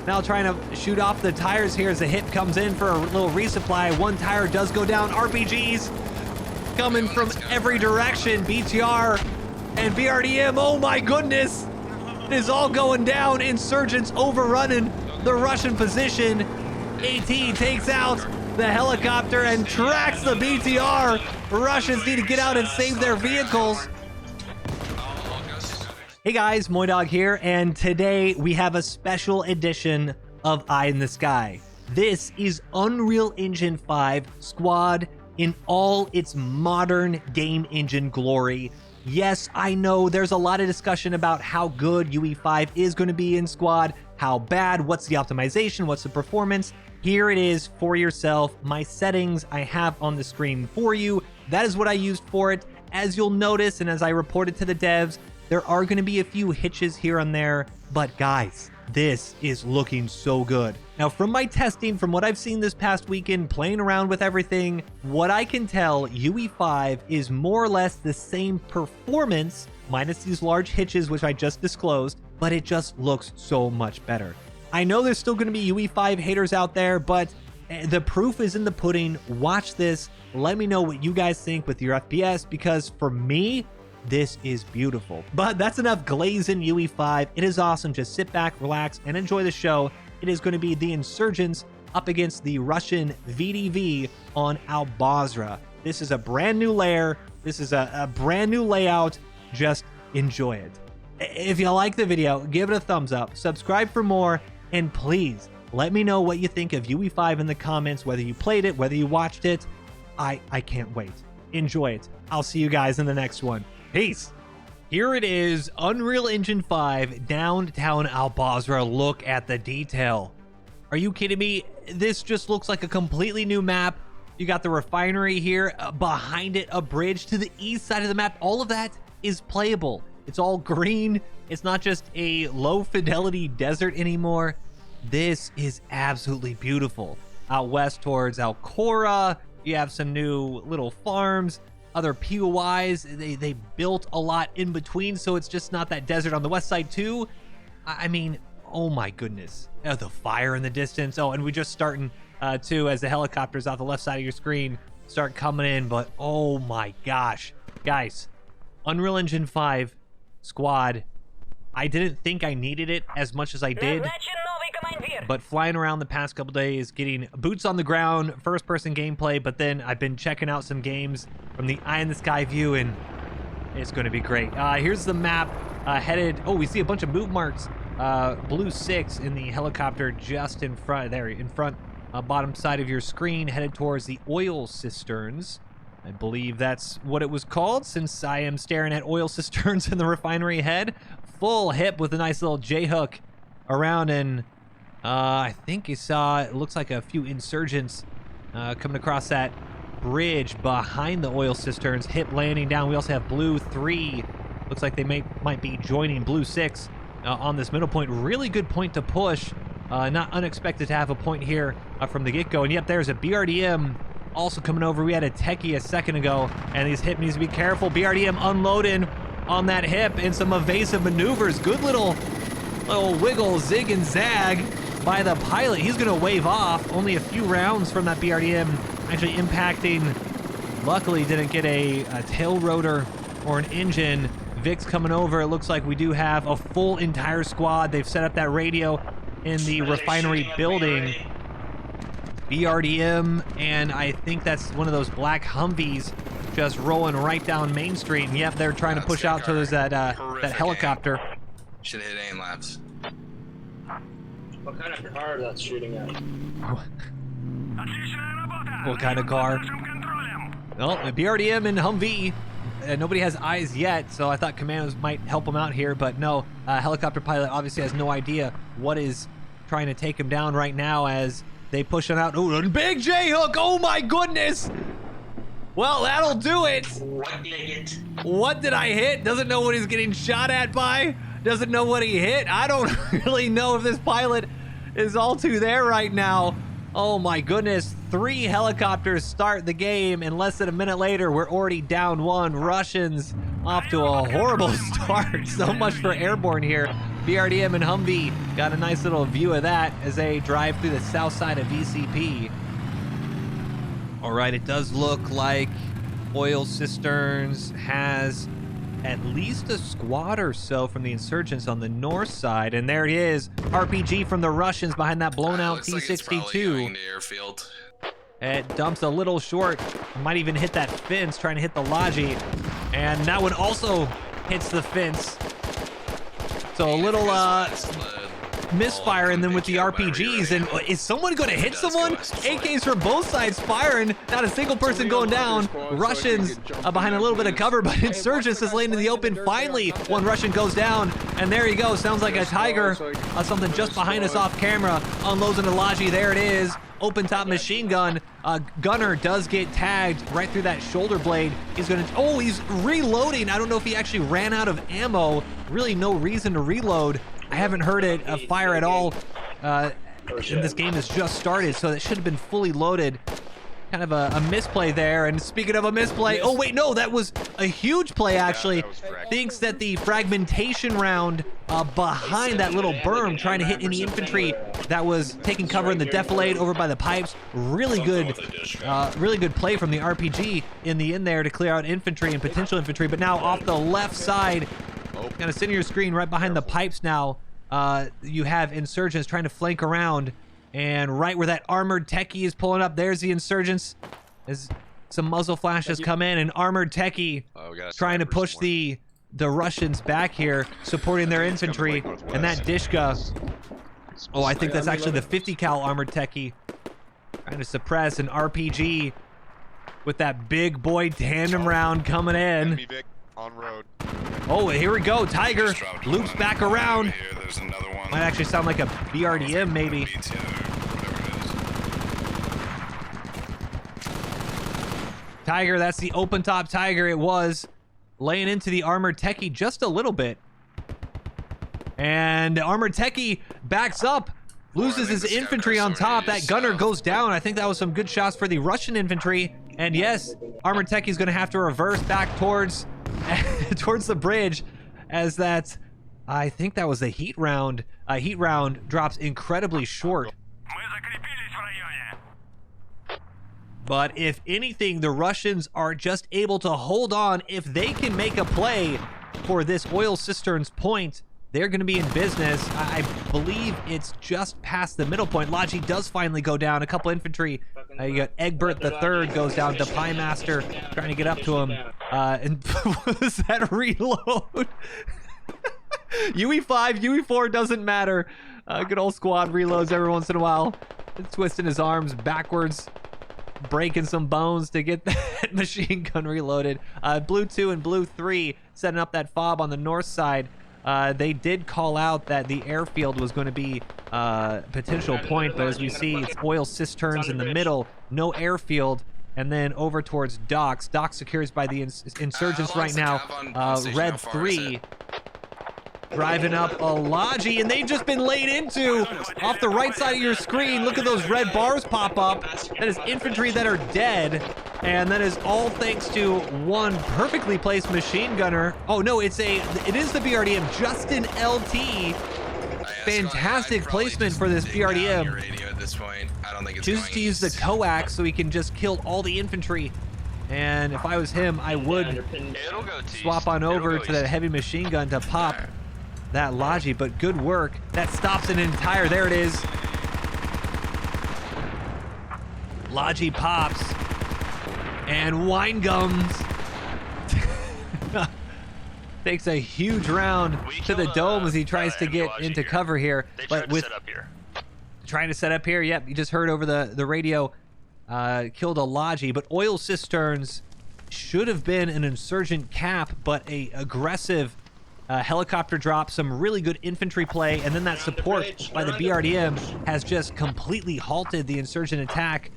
now trying to shoot off the tires here as the hit comes in for a little resupply. One tire does go down. RPGs coming from every direction. BTR and BRDM, oh my goodness. It is all going down. Insurgents overrunning the Russian position. AT takes out the helicopter and tracks the BTR. Russians need to get out and save their vehicles. Hey guys, MoiDawg here, and today we have a special edition of Eye in the Sky. This is Unreal Engine 5 Squad in all its modern game engine glory. Yes, I know there's a lot of discussion about how good UE5 is going to be in Squad, how bad, what's the optimization, what's the performance. Here it is for yourself. My settings I have on the screen for you. That is what I used for it. As you'll notice, and as I reported to the devs, there are going to be a few hitches here and there, but guys, this is looking so good. Now, from my testing, from what I've seen this past weekend, playing around with everything, what I can tell, UE5 is more or less the same performance, minus these large hitches, which I just disclosed, but it just looks so much better. I know there's still going to be UE5 haters out there, but the proof is in the pudding. Watch this. Let me know what you guys think with your FPS, because for me, this is beautiful. But that's enough glazing UE5. It is awesome. Just sit back, relax, and enjoy the show. It is going to be the Insurgents up against the Russian VDV on AORUS. This is a brand new layer. This is a brand new layout. Just enjoy it. If you like the video, give it a thumbs up, subscribe for more, and please let me know what you think of UE5 in the comments, whether you played it, whether you watched it. I can't wait. Enjoy it. I'll see you guys in the next one. Peace. Here it is, Unreal Engine 5, downtown AORUS. Look at the detail. Are you kidding me? This just looks like a completely new map. You got the refinery here, behind it, a bridge to the east side of the map. All of that is playable. It's all green. It's not just a low fidelity desert anymore. This is absolutely beautiful. Out west towards Alcora, you have some new little farms. Other POIs, they built a lot in between, so it's just not that desert on the west side too. I mean, oh my goodness. Oh, the fire in the distance. Oh, and we just starting too, as the helicopters off the left side of your screen start coming in, but oh my gosh. Guys, Unreal Engine 5 Squad, I didn't think I needed it as much as I did. But flying around the past couple days, getting boots on the ground, first-person gameplay, but then I've been checking out some games from the Eye in the Sky view, and it's going to be great. Here's the map headed... Oh, we see a bunch of move marks. Blue 6 in the helicopter just in front, there, in front, bottom side of your screen, headed towards the oil cisterns. I believe that's what it was called, since I am staring at oil cisterns in the refinery head. Full hip with a nice little J-hook around, and... I think you saw, it looks like a few Insurgents coming across that bridge behind the oil cisterns, hip landing down. We also have Blue 3. Looks like they might be joining Blue 6 on this middle point. Really good point to push. Not unexpected to have a point here from the get-go. And yep, there's a BRDM also coming over. We had a techie a second ago, and these hip needs to be careful. BRDM unloading on that hip and some evasive maneuvers. Good little wiggle, zig and zag by the pilot. He's going to wave off. Only a few rounds from that BRDM actually impacting. Luckily didn't get a tail rotor or an engine. Vic's coming over. It looks like we do have a full entire squad. They've set up that radio in the refinery building. BRDM, and I think that's one of those black Humvees just rolling right down Main Street. And yep, they're trying to push out towards that helicopter. Should hit aim labs. What kind of car that's shooting at? What kind of car? Well, the BRDM and Humvee. Nobody has eyes yet, so I thought commandos might help him out here, but no. Helicopter pilot obviously has no idea what is trying to take him down right now as they push him out. Oh, big J-hook! Oh my goodness! Well, that'll do it. What did I hit? Doesn't know what he's getting shot at by. Doesn't know what he hit. I don't really know if this pilot is all too there right now. Oh my goodness. 3 helicopters start the game, and less than a minute later, we're already down 1. Russians off to a horrible start. So much for airborne here. BRDM and Humvee got a nice little view of that as they drive through the south side of VCP. All right, it does look like Oil Cisterns has at least a squad or so from the Insurgents on the north side, and there it is, RPG from the Russians behind that blown out T-62. It dumps a little short, might even hit that fence, trying to hit the Logi, and that one also hits the fence. So a little misfire, and then with the RPGs, and is someone going to hit someone? AKs from both sides firing, not a single person going down. Russians behind a little bit of cover, but Insurgents is laying in the open. Finally, one Russian goes down, and there you go. Sounds like a Tiger, something just behind us off camera, unloads into Logi. There it is. Open top machine gun. Gunner does get tagged right through that shoulder blade. He's gonna, oh, he's reloading. I don't know if he actually ran out of ammo. Really no reason to reload. I haven't heard it fire at all. And this game has just started, so it should have been fully loaded. Kind of a misplay there. And speaking of a misplay, oh wait, no, that was a huge play actually. Thinks that the fragmentation round behind that little berm, trying to hit any infantry that was taking cover in the defilade over by the pipes. Really good play from the RPG in the end there to clear out infantry and potential infantry. But now off the left side, kind of sitting your screen right behind the pipes now, you have Insurgents trying to flank around. And right where that armored techie is pulling up, there's the Insurgents. As some muzzle flashes come in, and armored techie trying to push the Russians back here, supporting their infantry. And that Dishka, oh, I think that's actually the 50 cal armored techie, trying to suppress an RPG with that big boy tandem round coming in. Oh, here we go. Tiger loops back around. Might actually sound like a BRDM maybe. Tiger, that's the open top Tiger. It was laying into the armored techie just a little bit. And the armored techie backs up, loses his infantry on top. That gunner goes down. I think that was some good shots for the Russian infantry. And yes, armored techie's going to have to reverse back towards towards the bridge, as that, I think that was a heat round. Heat round drops incredibly short. But if anything, the Russians are just able to hold on. If they can make a play for this oil cisterns point, they're going to be in business. I believe it's just past the middle point. Logi does finally go down. A couple infantry. You got Egbert the Third goes down. The Pie Master trying to get up to him. And was that reload? UE5, UE4 doesn't matter. Good old squad reloads every once in a while. Twisting his arms backwards, breaking some bones to get that machine gun reloaded. Blue 2 and Blue 3 setting up that fob on the north side. They did call out that the airfield was going to be a potential point, but as we see, it's oil cisterns in the middle, no airfield, and then over towards docks. Dock secures by the Insurgents right now. Red 3 driving up a Logi, and they've just been laid into off the right side of your screen. Look at those red bars pop up. That is infantry that are dead, and that is all thanks to one perfectly placed machine gunner. Oh no, it is the BRDM, Justin LT. Fantastic placement for this BRDM. Chooses to use the coax so he can just kill all the infantry. And if I was him, I would swap on over to that heavy machine gun to pop that Logi, but good work. That stops an entire, there it is. Logi pops, and Wine Gums takes a huge round to the dome as he tries to get into cover here. But with trying to set up here, yep, you just heard over the radio, killed a Logi, but oil cisterns should have been an Insurgent cap, but a aggressive helicopter drop, some really good infantry play, and then that support by the BRDM has just completely halted the Insurgent attack.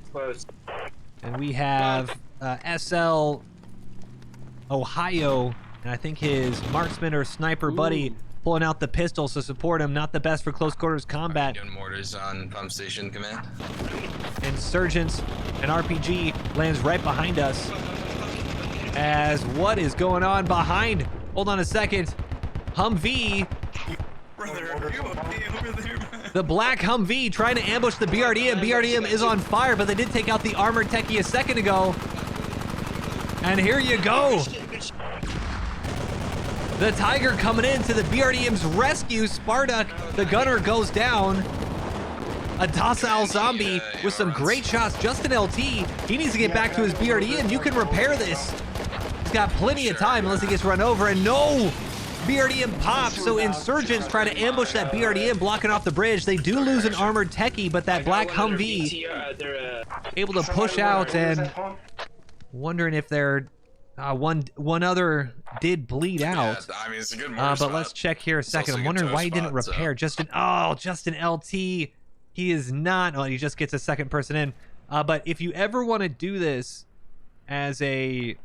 And we have SL Ohio, and I think his marksman or sniper buddy pulling out the pistols to support him. Not the best for close quarters combat. Doing mortars on pump station command. Insurgents, an RPG lands right behind us. As what is going on behind? Hold on a second. Humvee brother. Are you okay over there, man? The black Humvee trying to ambush the BRDM. BRDM is on fire, but they did take out the armored techie a second ago. And here you go. The Tiger coming in to the BRDM's rescue. Sparduck, the gunner, goes down. A docile zombie with some great shots. Justin LT, he needs to get back to his BRDM. You can repair this. He's got plenty of time unless he gets run over. And no, BRDM pops. So Insurgents try to ambush that BRDM, blocking off the bridge. They do lose an armored techie, but that black Humvee able to push out, and wondering if they're one other did bleed out. Yeah, I mean, it's a good but let's check here a second. I'm wondering why he didn't repair. Justin LT. He is not. Well, he just gets a second person in. But if you ever want to do this as a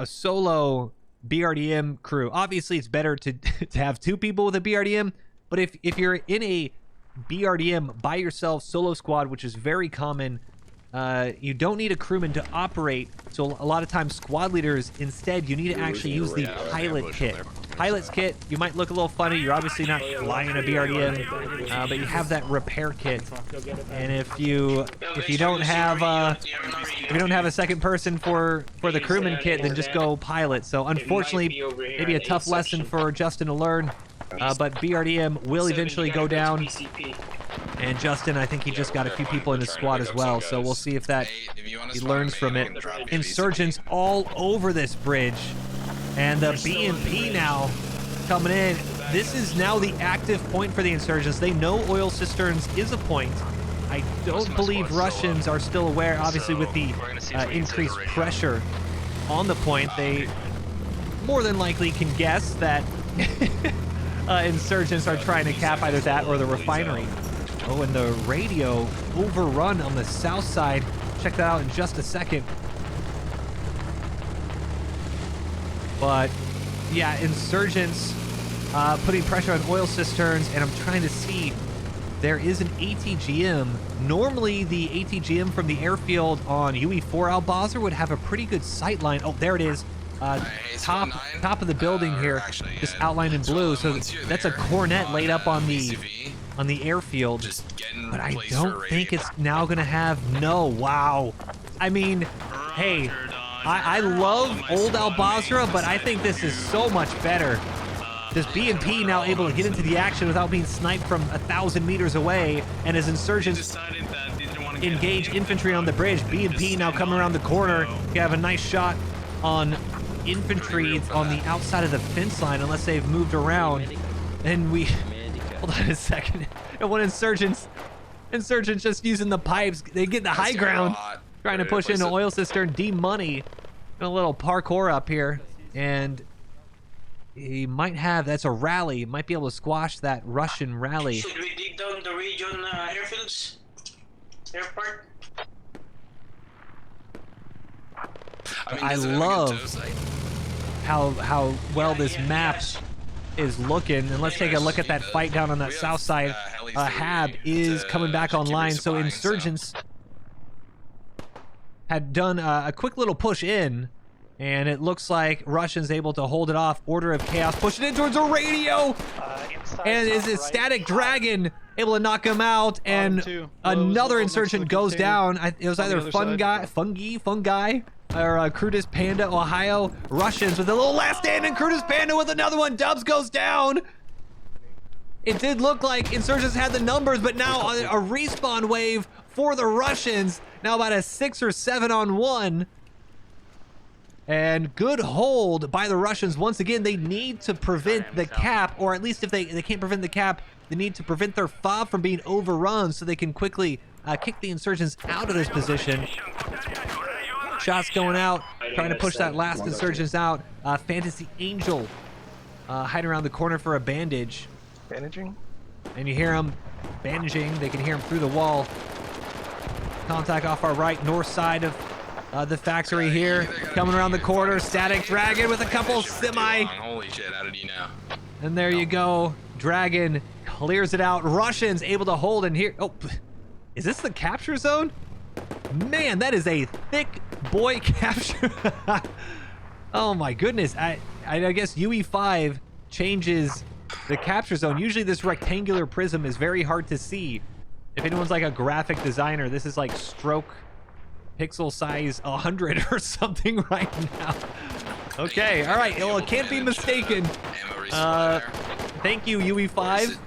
solo BRDM crew, obviously it's better to have two people with a BRDM. But if you're in a BRDM by yourself solo squad, which is very common, you don't need a crewman to operate. So a lot of times squad leaders, instead, you need to actually use the pilot kit. Pilot's kit, you might look a little funny. You're obviously not flying a BRDM, but you have that repair kit. And if you don't have a second person for the crewman kit, then just go pilot. So unfortunately, maybe a tough lesson for Justin to learn. But BRDM will eventually go down. And Justin, I think he just got a few people in his squad as well. So we'll see if he learns from it. Insurgents all over this bridge. And the BMP now coming in. This is now the active point for the Insurgents. They know oil cisterns is a point. I don't believe Russians are still aware, obviously, with the increased pressure on the point. They more than likely can guess that Insurgents are trying to cap either that or the refinery. Oh, and the radio overrun on the south side. Check that out in just a second. But yeah, Insurgents putting pressure on oil cisterns, and I'm trying to see, there is an ATGM. Normally the ATGM from the airfield on UE4 Al-Bazr would have a pretty good sight line. Oh, there it is. Top of the building here, just outlined in blue. So that's a cornet laid up on the airfield. But I don't think it's now gonna have wow. I mean, hey, I love old Al-Bazr, but I think this is so much better. This BMP now able to get into the action without being sniped from 1,000 meters away, and as Insurgents engage infantry on the bridge, BMP now coming around the corner. You have a nice shot on infantry on the outside of the fence line, unless they've moved around. And we hold on a second. And when Insurgents just using the pipes, they get the high ground, trying to push into oil cistern. D-Money, a little parkour up here, and he might have, that's a rally, might be able to squash that Russian rally. Should we dig down the region airfields? Airport? I love how well this map is looking. And let's take a look at that fight down on that south side. Hab is coming back online. So Insurgents had done a quick little push in, and it looks like Russians able to hold it off. Order of Chaos pushing in towards a radio, and is a Static Dragon able to knock him out, and another Insurgent goes down. It was either Fungi, or Crutus Panda, Ohio. Russians with a little last stand, and Crutus Panda with another one. Dubs goes down. It did look like Insurgents had the numbers, but now a respawn wave for the Russians. Now about a 6 or 7 on 1. And good hold by the Russians. Once again, they need to prevent the cap, or at least if they can't prevent the cap, they need to prevent their fob from being overrun so they can quickly kick the Insurgents out of this position. Shots going out, trying to push that last Insurgents out. Fantasy Angel hiding around the corner for a bandage. Bandaging? And you hear him bandaging. They can hear him through the wall. Contact off our right, north side of the factory here. Coming around the corner, Static Dragon with a couple semi. Holy shit, how did you know? And there you go. Dragon clears it out. Russians able to hold in here. Oh, is this the capture zone? Man, that is a thick boy capture. Oh my goodness. I guess UE5 changes the capture zone. Usually this rectangular prism is very hard to see. If anyone's like a graphic designer, this is like stroke pixel size 100 or something right now. Okay, all right. Well, it can't be mistaken. Thank you, UE5.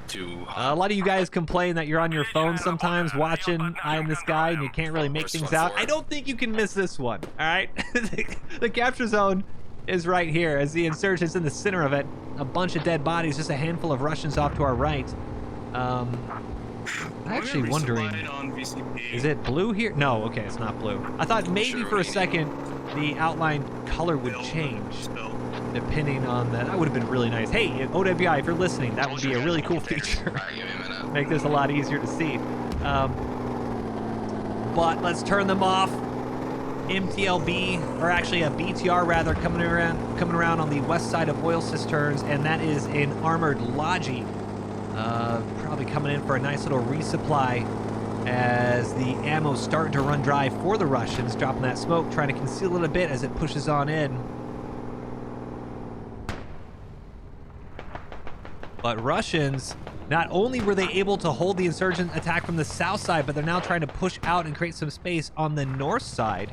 A lot of you guys complain that you're on your phone sometimes watching Eye in the Sky and you can't really make things out. I don't think you can miss this one, all right? The capture zone is right here as the Insurgents in the center of it. A bunch of dead bodies, just a handful of Russians off to our right. I'm actually wondering, is it blue here? No, okay, it's not blue. I thought maybe for a second the outline color would change depending on that. That would have been really nice. Hey, OWI, if you're listening, that would be a really cool feature. Make this a lot easier to see. But let's turn them off. MTLB, or actually a BTR rather, coming around on the west side of oil cisterns, and that is an armored Logi. Probably coming in for a nice little resupply as the ammo's starting to run dry for the Russians, dropping that smoke, trying to conceal it a bit as it pushes on in. But Russians, not only were they able to hold the insurgent attack from the south side, but they're now trying to push out and create some space on the north side.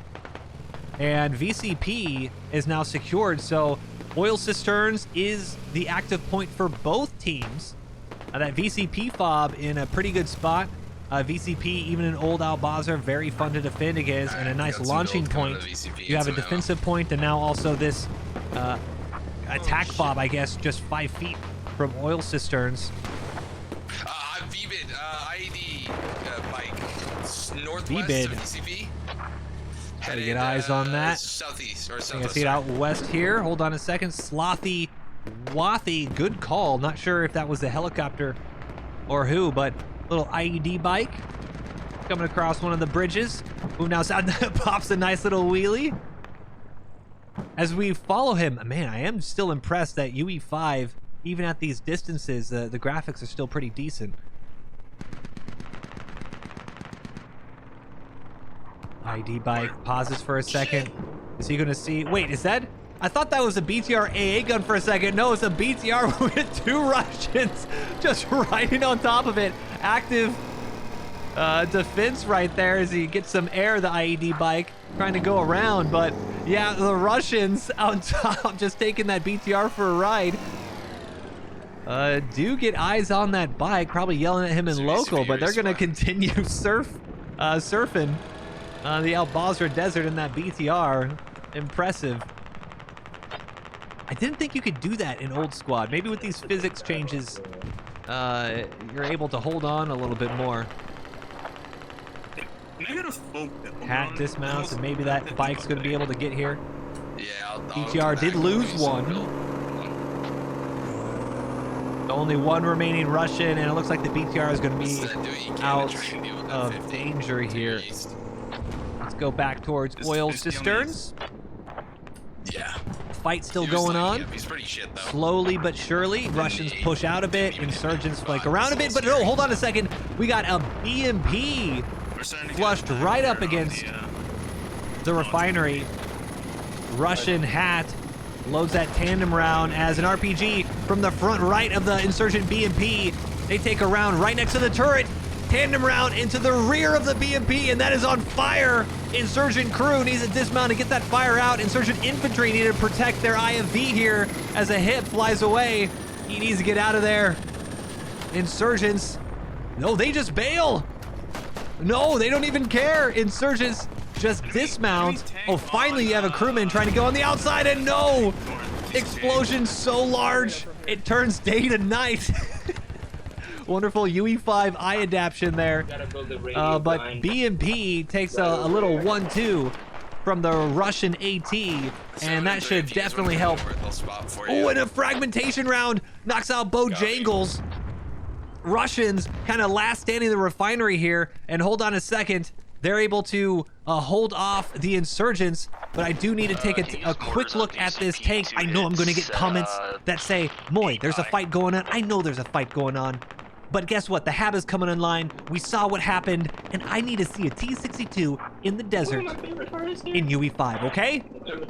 And VCP is now secured, so oil cisterns is the active point for both teams. That VCP fob in a pretty good spot. VCP, even an old Albazer, very fun to defend against, and a nice launching point. You have a defensive point, and now also this attack fob, I guess, just 5 feet from oil cisterns. VBID, IED bike, northwest VBID. of VCP. Gotta get eyes on that. Southeast, or I southwest. see it out west here. Hold on a second. Slothy Wathy, good call. Not sure if that was a helicopter or who, but little IED bike coming across one of the bridges. Who now pops a nice little wheelie. As we follow him, man, I am still impressed that UE5, even at these distances, the graphics are still pretty decent. ID bike pauses for a second. Is he gonna see? Wait, is that? I thought that was a BTR AA gun for a second. No, it's a BTR with 2 Russians just riding on top of it. Active defense right there as he gets some air, the IED bike, trying to go around. But yeah, the Russians on top just taking that BTR for a ride. Do get eyes on that bike, probably yelling at him in local, but they're going to continue surfing the Albazer Desert in that BTR. Impressive. I didn't think you could do that in old squad. Maybe with these physics changes, you're able to hold on a little bit more. Hat dismounts, and maybe that bike's going to be able to get here. Yeah, BTR did lose one. Only one remaining Russian, and it looks like the BTR is going to be out of danger here. Let's go back towards oil cisterns. Yeah. Fight still going on. He's pretty shit, though. Slowly but surely, Russians push out a bit, Insurgents flank around a bit, but no, hold on a second. We got a BMP flushed right up against the refinery. Russian hat loads that tandem round as an RPG from the front right of the Insurgent BMP. They take a round right next to the turret. Tandem round into the rear of the BMP, and that is on fire. Insurgent crew needs to dismount and get that fire out. Insurgent infantry need to protect their IFV here as a hit flies away. He needs to get out of there. Insurgents, no, they just bail. No, they don't even care. Insurgents just dismount. Oh, finally you have a crewman trying to go on the outside, and no! Explosion so large, it turns day to night. Wonderful UE5 eye adaptation there. But BMP takes a little 1-2 from the Russian AT, and that should definitely help. Oh, and a fragmentation round knocks out Bojangles. Russians kind of last standing in the refinery here, and hold on a second. They're able to hold off the Insurgents, but I do need to take a quick look at this tank. I know I'm going to get comments that say, Moi, there's a fight going on. I know there's a fight going on. But guess what? The hab is coming online. We saw what happened, and I need to see a T-62 in the desert in UE5, okay?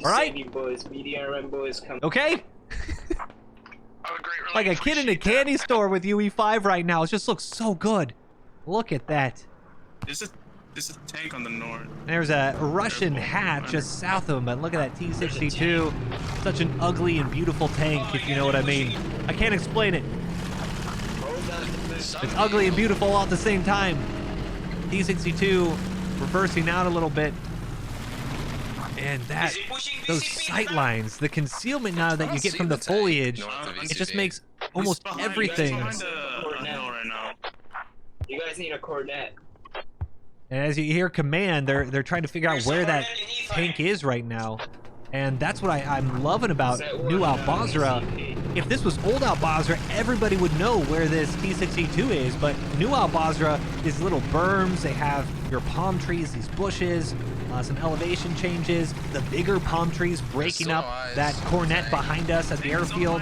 All right? Okay? like a kid in a candy store with UE5 right now. It just looks so good. Look at that. There's a tank on the north. There's a Russian hat just south of him, but look at that T-62. Such an ugly and beautiful tank, if you know what I mean. I can't explain it. It's ugly and beautiful all at the same time. T-62 reversing out a little bit. And that, those sight lines, the concealment now that you get from the foliage, it just makes almost everything. You guys need a cornet. And as you hear command, they're trying to figure out where that tank is right now. And that's what I'm loving about new Al-Basra. If this was old Al-Basra, everybody would know where this T-62 is, but new Al-Basra is little berms. They have your palm trees, these bushes, some elevation changes, the bigger palm trees breaking up that cornet behind us at the airfield.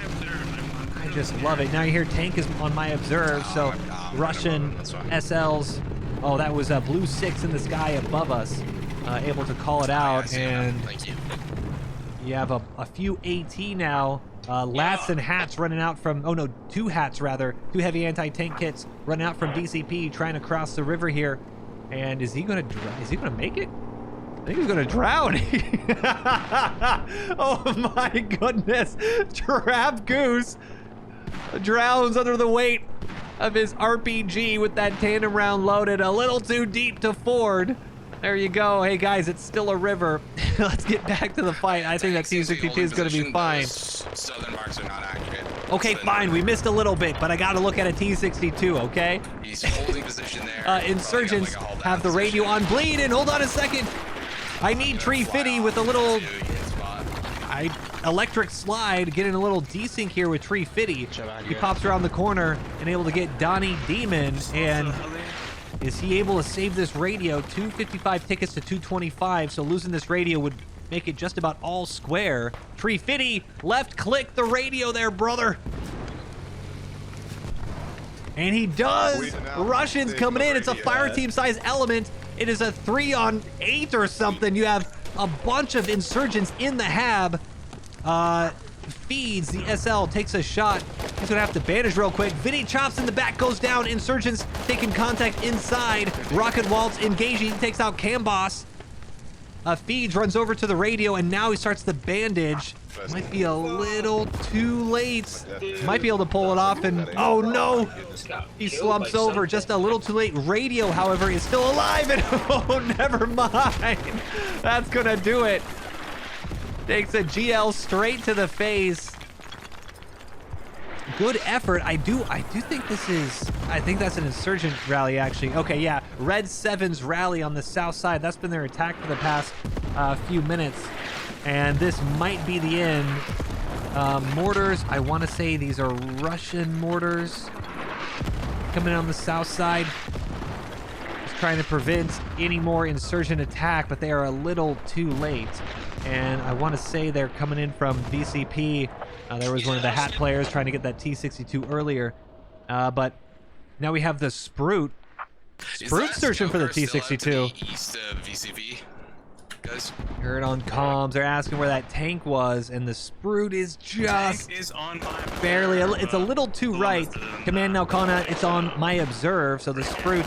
I just love it. Now you hear tank is on my observe, so Russian SLs. Oh, that was a blue 6 in the sky above us, able to call it out. And you have a few AT now. Lats and hats running out from, oh no, 2 hats rather, 2 heavy anti-tank kits running out from DCP, trying to cross the river here. And is he gonna make it? I think he's gonna drown. Oh my goodness, Trap Goose drowns under the weight of his RPG with that tandem round loaded a little too deep to ford. There you go. Hey guys, it's still a river. Let's get back to the fight. I think that T-62 is going to be fine. Southern marks are not accurate. Okay, fine. We missed a little bit, but I got to look at a T-62, okay? He's holding position there. Insurgents have the radio on bleed, and hold on a second. I need Tree Fitty with a little electric slide, getting a little desync here with Tree Fitty. He pops around the corner and able to get Donnie Demon, and is he able to save this radio? 255 tickets to 225, so losing this radio would make it just about all square. Tree Fitty, left click the radio there, brother. And he does. Russians coming in. It's a fire team size element. It is a 3-on-8 or something. You have a bunch of insurgents in the hab. Feeds the SL, takes a shot. He's gonna have to bandage real quick. Vinny chops in the back, goes down. Insurgents taking contact inside. Rocket Waltz engaging, takes out Camboss. Feeds runs over to the radio, and now he starts the bandage. Might be a little too late. Might be able to pull it off, and oh no! He slumps over just a little too late. Radio, however, is still alive, and oh, never mind. That's gonna do it. Takes a GL straight to the face. Good effort. I do think this is, I think that's an insurgent rally actually. Okay, yeah, Red 7's rally on the south side. That's been their attack for the past few minutes. And this might be the end. Mortars, I want to say these are Russian mortars coming in on the south side. Just trying to prevent any more insurgent attack, but they are a little too late. And I want to say they're coming in from VCP. There was one of the hat players trying to get that T-62 earlier. But now we have the Sprout. Sprout searching for the T-62. East of VCP, guys. Heard on comms. They're asking where that tank was, and the Sprout is just barely. It's a little too right. Command now calling out it's on my observe. So the Sprout,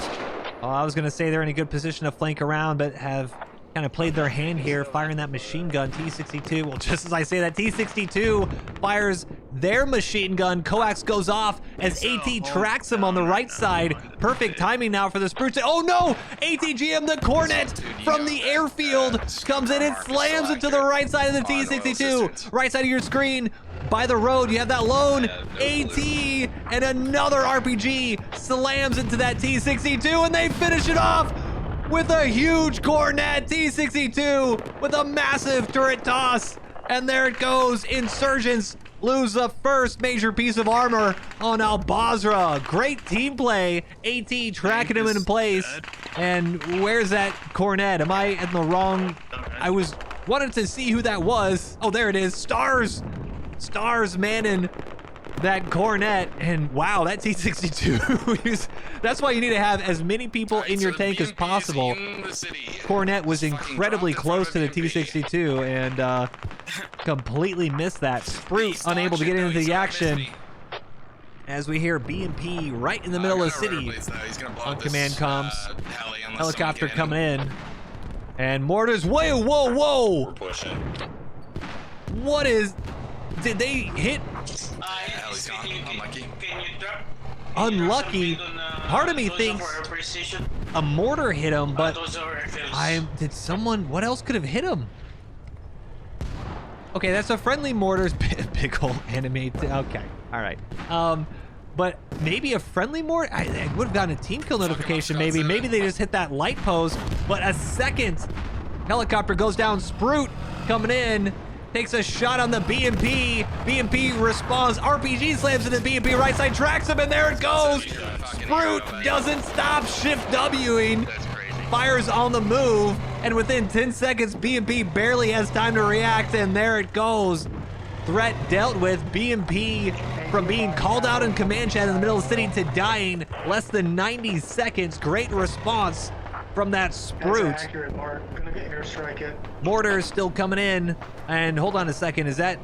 I was going to say they're in a good position to flank around, but have kind of played their hand here, firing that machine gun. T-62, well, just as I say that, T-62 fires their machine gun. Coax goes off as AT tracks him on the right side. Perfect timing now for the Spruce. Oh no! ATGM, the Cornet from the airfield, comes in and slams into the right side of the T-62. Right side of your screen, by the road, you have that lone AT, and another RPG slams into that T-62, and they finish it off with a huge Cornet. T-62 with a massive turret toss. And there it goes. Insurgents lose the first major piece of armor on Al-Basra. Great team play. AT tracking him in place. And where's that Cornet? Am I in the wrong? I wanted to see who that was. Oh, there it is. Stars manning that Cornet, and wow, that T-62 that's why you need to have as many people in your tank as possible. Cornet was incredibly close to the T-62 and completely missed that. Sprout unable to get into the action. as we hear B&P right in the middle of the city. He's gonna blow On up this, command comms. heli unless Helicopter someone coming can. in. And mortars, whoa, whoa, whoa! We're pushing. What is... Did they hit... Heli's gone. Unlucky. Can you drop? Unlucky? Part of me thinks a mortar hit him, but did someone... What else could have hit him? Okay, that's a friendly mortar's big ol' enemy. Okay, all right. But maybe a friendly mortar? I would have gotten a team kill notification maybe. Maybe they just hit that light post, but a second helicopter goes down. Sprout coming in, takes a shot on the B&P. B&P responds. RPG slams into B&P right side, tracks him, and there it goes. Sprout doesn't stop shift Wing. That's crazy. Fires on the move, and within 10 seconds, B&P barely has time to react, and there it goes. Threat dealt with. B&P from being called out in command chat in the middle of the city to dying less than 90 seconds. Great response from that Sprout. That's accurate, Mark. Gonna get airstrike it. Mortar still coming in, and hold on a second, is that...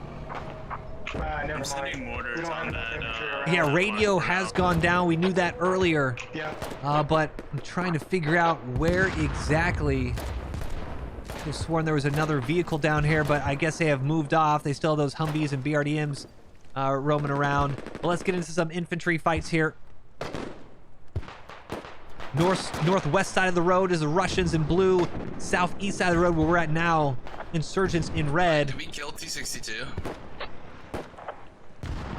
Never I'm sending mind. mortars We don't on have that. enough infantry around. Yeah, radio has gone down. We knew that earlier. Yeah. But I'm trying to figure out where exactly. I could have sworn there was another vehicle down here, but I guess they have moved off. They still have those Humvees and BRDMs roaming around. But let's get into some infantry fights here. Northwest side of the road is the Russians in blue. Southeast side of the road where we're at now, Insurgents in red. Did we kill T-62?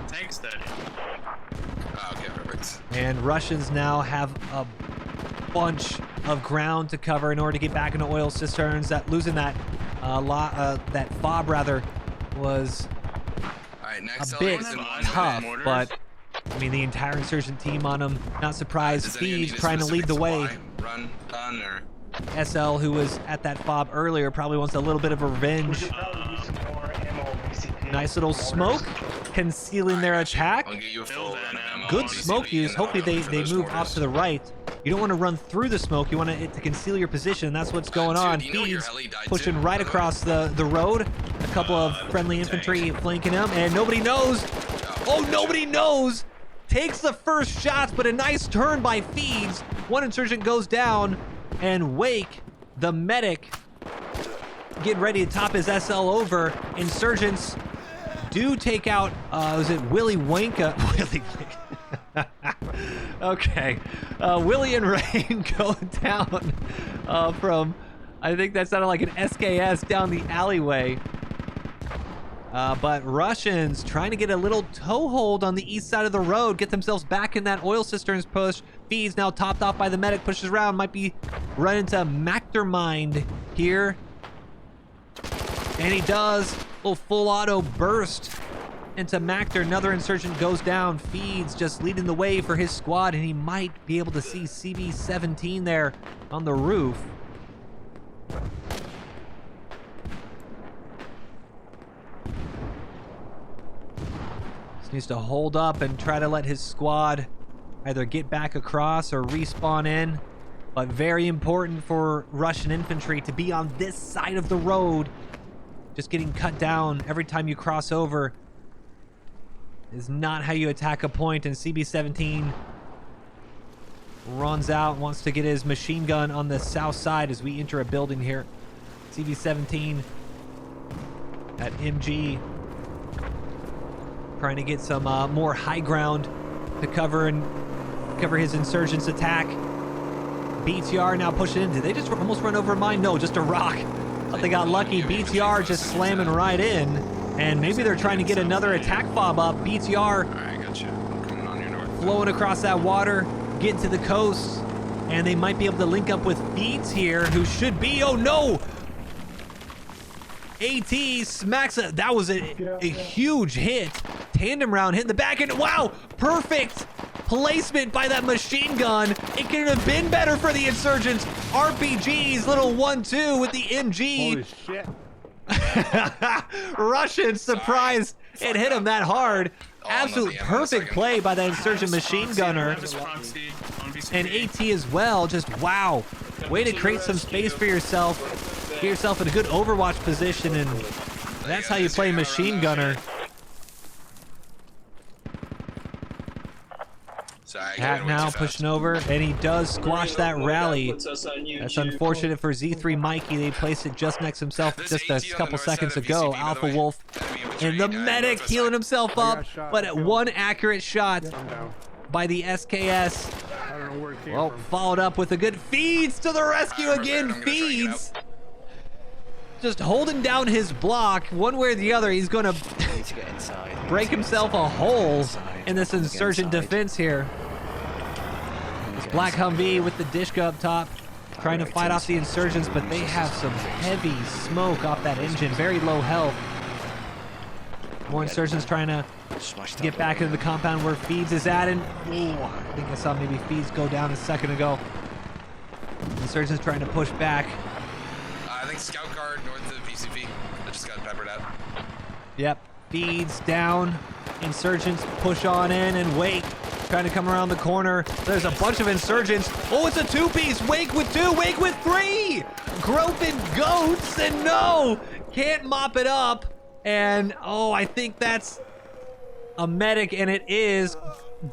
Tank's dead. Oh, okay, perfect. And Russians now have a bunch of ground to cover in order to get back into oil cisterns. That losing that that fob rather was All right, next a bit Elliott's in one tough, minute. but I mean the entire insurgent team on them. Not surprised. Does anyone Thieves need a trying to lead the specific way. supply? Run, done, or SL, who was at that fob earlier, probably wants a little bit of We revenge. should probably use some more ammo on BCP. Nice little smoke concealing their attack. I'll get you a Fill full that run of ammo. ammo Good on smoke BCP use. and Hopefully then they for those move mortars. off to the right. You don't want to run through the smoke. You want it to conceal your position. That's what's going Dude, on. do you know your Thieves heli died pushing too, right by the way? across the road. A couple of friendly infantry flanking them, and nobody knows. Oh, nobody knows. Takes the first shots, but a nice turn by Feeds. One insurgent goes down, and Wake, the medic, getting ready to top his SL over. Insurgents do take out, was it Willie Wanka? Willie Wanka. Okay. Willie and Rain go down from, I think that sounded like an SKS down the alleyway. But Russians trying to get a little toehold on the east side of the road, get themselves back in that oil cisterns push. Feeds now topped off by the medic, pushes around, might be running to Mastermind here. And he does. Little full auto burst into Mactor. Another insurgent goes down. Feeds just leading the way for his squad, and he might be able to see CB-17 there on the roof. Just needs to hold up and try to let his squad either get back across or respawn in. But very important for Russian infantry to be on this side of the road. Just getting cut down every time you cross over is not how you attack a point, and CB-17 runs out, wants to get his machine gun on the south side as we enter a building here. CB-17 at MG trying to get some more high ground to cover his insurgents attack. BTR now pushing in. Did they just almost run over a mine? No, just a rock. Thought they got lucky. BTR just slamming right in. And maybe they're trying to get another attack fob up. BTR Alright, I got you. I'm coming on your north. flowing across that water, getting to the coast. And they might be able to link up with Feeds here, who should be, oh no! AT smacks it. That was a huge hit. Tandem round hitting the back end. Wow, perfect placement by that machine gun. It could have been better for the insurgents. RPG's little 1-2 with the MG. Holy shit. Russian surprised it hit him that hard. Oh, Absolute nothing. perfect play by that insurgent machine gunner. And AT as well. Just wow. Way to create some space for yourself. Get yourself in a good Overwatch position, and that's how you play machine gunner. Hat now pushing over, and he does squash that rally. That's unfortunate for Z3 Mikey. They placed it just next to himself just a couple seconds ago. Alpha Wolf and the medic healing himself up, but at one accurate shot by the SKS. Well, followed up with a good feeds to the rescue again. Feeds. Just holding down his block one way or the other. He's going to break himself a hole in this insurgent defense here. This black Humvee with the Dishka up top trying to fight off the insurgents, but they have some heavy smoke off that engine. Very low health. More insurgents trying to get back into the compound where Feeds is at, and I think I saw maybe Feeds go down a second ago. Insurgents trying to push back. I think scout car north of VCP that just got peppered out. Yep, Feeds down. Insurgents push on in and Wake trying to come around the corner. There's a bunch of insurgents. Oh, it's a two-piece. Wake with two, Wake with three. Groping goats, and no, can't mop it up. And oh, I think that's a medic, and it is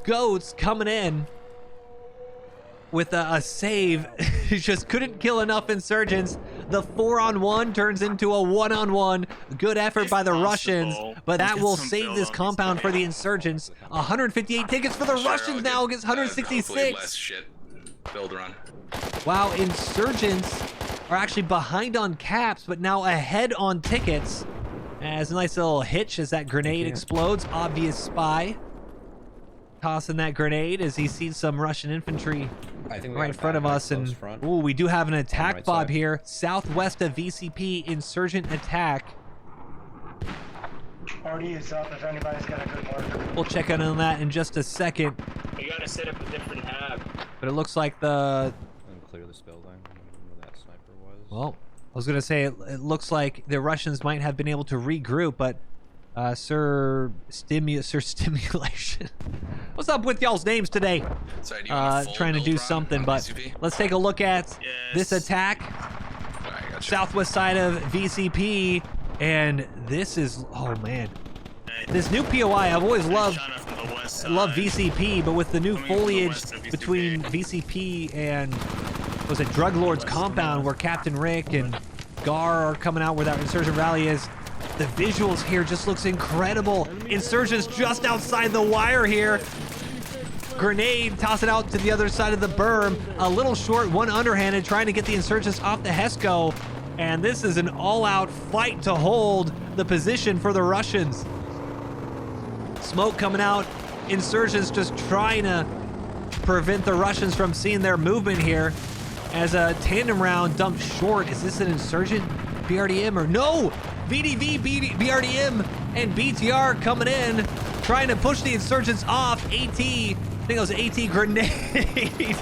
Goats coming in with a save. He just couldn't kill enough insurgents. The 4-on-1 turns into a 1-on-1. Good effort by the Russians, but that will save this compound for the insurgents. 158 tickets for the Russians now against 166. Less shit. Build run. Wow, insurgents are actually behind on caps, but now ahead on tickets. As a nice little hitch as that grenade explodes. Obvious spy. Tossing that grenade as he sees some Russian infantry right in front of us. And ooh, we do have an attack fob here. Southwest of VCP, insurgent attack. Party is up if anybody's got a good mark. We'll check in on that in just a second. You gotta set up a different hab. But it looks like the... Clear this building where that sniper was. Well, I was gonna say it looks like the Russians might have been able to regroup, but Sir Stimulation. What's up with y'all's names today? Sorry, Trying to do something, but let's take a look at this attack. Right, Southwest side of VCP, and this is, oh man, this new POI. I've always loved VCP, but with the new foliage between VCP and was it Drug Lord's compound where Captain Rick and Gar are coming out where that insurgent rally is. The visuals here just looks incredible. Insurgents just outside the wire here. Grenade, toss it out to the other side of the berm. A little short, one underhanded, trying to get the insurgents off the Hesco. And this is an all-out fight to hold the position for the Russians. Smoke coming out. Insurgents just trying to prevent the Russians from seeing their movement here. As a tandem round dumped short. Is this an insurgent BRDM or no? VDV, BRDM, and BTR coming in, trying to push the insurgents off. AT, I think it was AT grenade.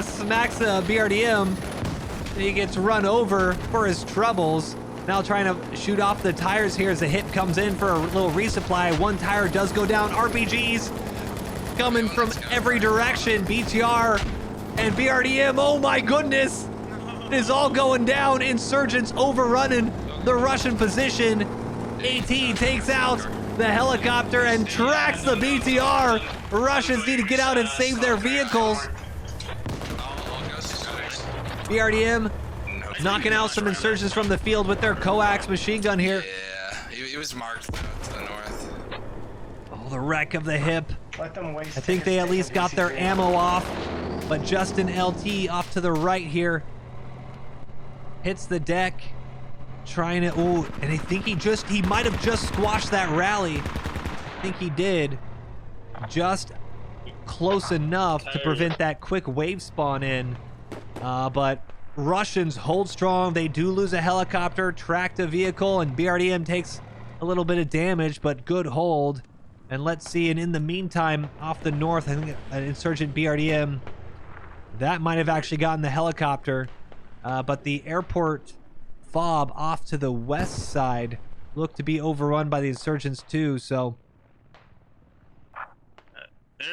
Smacks BRDM. He gets run over for his troubles. Now trying to shoot off the tires here as the hit comes in for a little resupply. One tire does go down. RPGs coming from every direction. BTR and BRDM, oh my goodness. It is all going down. Insurgents overrunning the Russian position. AT takes out the helicopter and tracks the BTR. Russians need to get out and save their vehicles. BRDM knocking out some insurgents from the field with their coax machine gun here. Yeah, he was marked to the north. Oh, the wreck of the hip. Let them waste. I think they at least got their ammo off, but Justin LT off to the right here. Hits the deck. Trying to, oh, and I think he might have just squashed that rally. I think he did. Just close enough to prevent that quick wave spawn in. But Russians hold strong. They do lose a helicopter, tracked a vehicle, and BRDM takes a little bit of damage, but good hold. And let's see, and in the meantime, off the north, I think an insurgent BRDM, that might have actually gotten the helicopter. But the airport fob off to the west side looked to be overrun by the insurgents too, so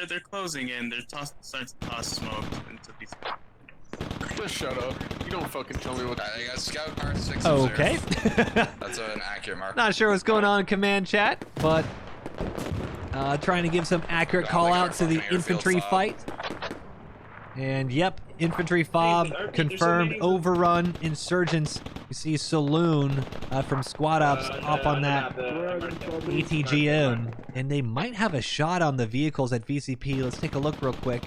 they're closing in. They're starting to toss smoke into these. Just shut up. You don't fucking tell me what. I got scout car 6. okay. That's an accurate mark. Not sure what's going on in command chat, but trying to give some accurate call out to the infantry fight. And yep, infantry fob confirmed. Overrun Insurgents. You see Saloon from Squad Ops up on that ATGM. And they might have a shot on the vehicles at VCP. Let's take a look real quick.